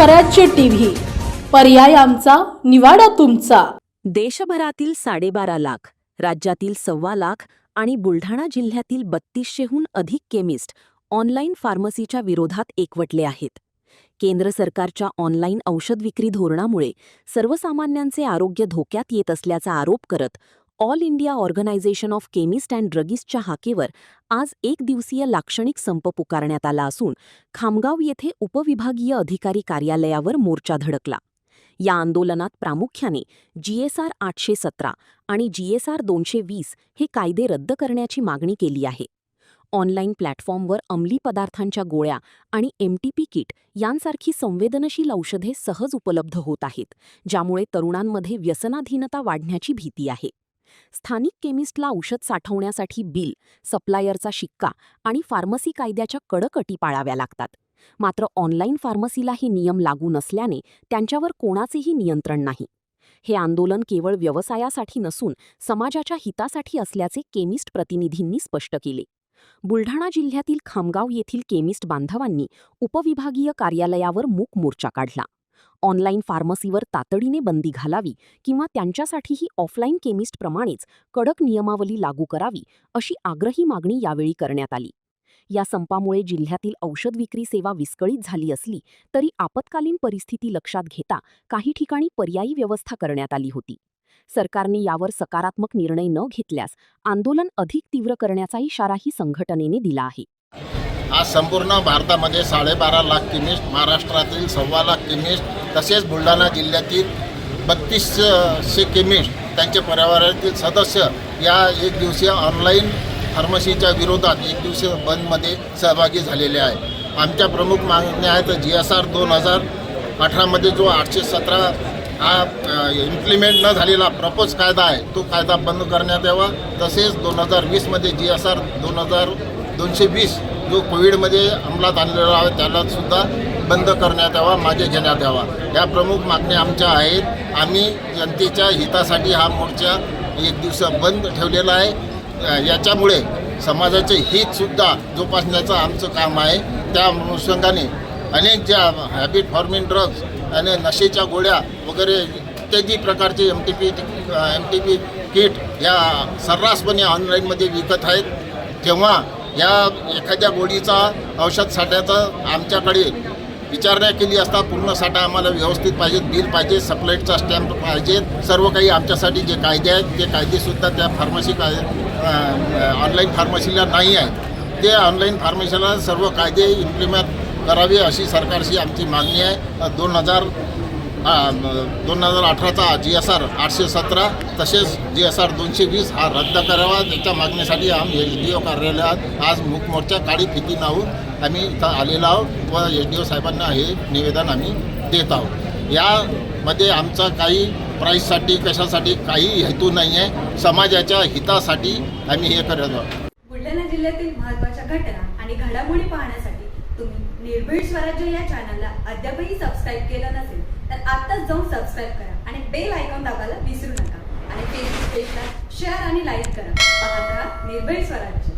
स्वराज्य टीव्ही, पर्याय आमचा, निवाडा तुमचा। देशभरातील 12.5 लाख, राज्यातील 1.25 लाख आणि बुलढाणा जिल्ह्यातील 3200हून अधिक केमिस्ट ऑनलाईन फार्मसीच्या विरोधात एकवटले आहेत। केंद्र सरकारच्या ऑनलाईन औषध विक्री धोरणामुळे सर्वसामान्यांचे आरोग्य धोक्यात येत असल्याचा आरोप करत all India organization of chemist and ड्रगिस्टच्या हाकेवर आज एक दिवसीय लाक्षणिक संप पुकारण्यात आला असून खामगाव येथे उपविभागीय अधिकारी कार्यालयावर मोर्चा धडकला। या आंदोलनात प्रामुख्याने GSR 817 आणि GSR 220 हे कायदे रद्द करण्याची मागणी केली आहे। ऑनलाईन प्लॅटफॉर्मवर अंमली पदार्थांच्या गोळ्या आणि MTP किट यांसारखी संवेदनशील औषधे सहज उपलब्ध होत आहेत, ज्यामुळे तरुणांमध्ये व्यसनाधीनता वाढण्याची भीती आहे। स्थानिक केमिस्टला औषध साठवण्यासाठी बिल, सप्लायरचा शिक्का आणि फार्मसी कायद्याच्या कडक अटी पाळाव्या लागतात। मात्र ऑनलाईन फार्मसीला हे नियम लागू नसल्याने त्यांच्यावर कोणाचेही नियंत्रण नाही। हे आंदोलन केवळ व्यवसायासाठी नसून समाजाच्या हितासाठी असल्याचे केमिस्ट प्रतिनिधींनी स्पष्ट केले। बुलढाणा जिल्ह्यातील खामगाव येथील केमिस्ट बांधवांनी उपविभागीय कार्यालयावर मूक मोर्चा काढला। ऑनलाईन फार्मसीवर तातडीने बंदी घालावी किंवा त्यांच्यासाठीही ऑफलाईन केमिस्टप्रमाणेच कडक नियमावली लागू करावी, अशी आग्रही मागणी यावेळी करण्यात आली। या संपामुळे जिल्ह्यातील औषध विक्री सेवा विस्कळीत झाली असली तरी आपत्कालीन परिस्थिती लक्षात घेता काही ठिकाणी पर्यायी व्यवस्था करण्यात आली होती। सरकारने यावर सकारात्मक निर्णय न घेतल्यास आंदोलन अधिक तीव्र करण्याचा इशाराही संघटनेने दिला आहे। आज संपूर्ण भारतामध्ये 12.5 लाख केमिस्ट, महाराष्ट्रातील 1.25 लाख केमिस्ट तसेच बुलढाणा जिल्ह्यातील 3200 केमिस्ट त्यांचे परिवारातील सदस्य या एक दिवसीय ऑनलाईन फार्मसीच्या विरोधात एक दिवसीय बंदमध्ये सहभागी झालेले आहे। आमच्या प्रमुख मागण्या आहेत GSR 2018मध्ये जो 817 हा इम्प्लिमेंट न झालेला प्रपोज कायदा आहे तो कायदा बंद करण्यात यावा। तसेच 2020मध्ये GSR 220 जो कोविडमध्ये अंमलात आणलेला आहे त्यालासुद्धा बंद करण्यात यावा, मागे घेण्यात यावा। या प्रमुख मागण्या आमच्या आहेत। आम्ही जनतेच्या हितासाठी हा मोर्चा एक दिवस बंद ठेवलेला आहे। याच्यामुळे समाजाचे हितसुद्धा जोपासण्याचं आमचं काम आहे। त्या अनुषंगाने अनेक ज्या हॅबिट फॉर्मिंग ड्रग्ज आणि नशेच्या गोळ्या वगैरे इत्यादी प्रकारचे MTP किट या सर्रासपणे ऑनलाईनमध्ये विकत आहेत। तेव्हा या एखाद्या गोळीचा औषध साठ्याचा आमच्याकडे विचारणा केली असता पूर्ण साठा आम्हाला व्यवस्थित पाहिजे, बिल पाहिजे, सप्लायरचा स्टॅम्प पाहिजे, सर्व काही आमच्यासाठी जे कायदे आहेत ते कायदेसुद्धा त्या फार्मसी ऑनलाईन फार्मसीला नाही आहेत। ते ऑनलाईन फार्मसीला सर्व कायदे इम्प्लिमेंट करावे अशी सरकारशी आमची मागणी आहे। 2018चा GSR 817 तसेच GSR 220 हा रद्द करावा, त्याच्या मागणीसाठी आम्ही SDO कार्यालयात आज मूक मोर्चा काळी फिती लावून आम्ही इथं आलेलो आहोत व SDO साहेबांना हे निवेदन आम्ही देत आहोत। यामध्ये आमचा काही प्राईससाठी कशासाठी काही हेतू नाही आहे, समाजाच्या हितासाठी आम्ही हे करत आहोत। बुलढाणा जिल्ह्यातील महत्त्वाच्या घटना आणि घडामोडी पाहण्यासाठी तुम्ही निर्भीड स्वराज्य या चॅनलला अद्यापही सबस्क्राईब केलं नसेल तर आत्ताच जाऊन सबस्क्राईब करा आणि बेल आयकॉन दाबायला विसरू नका आणि फेसबुक पेजला शेअर आणि लाईक करा। पाहत राहा निर्भीड स्वराज्य।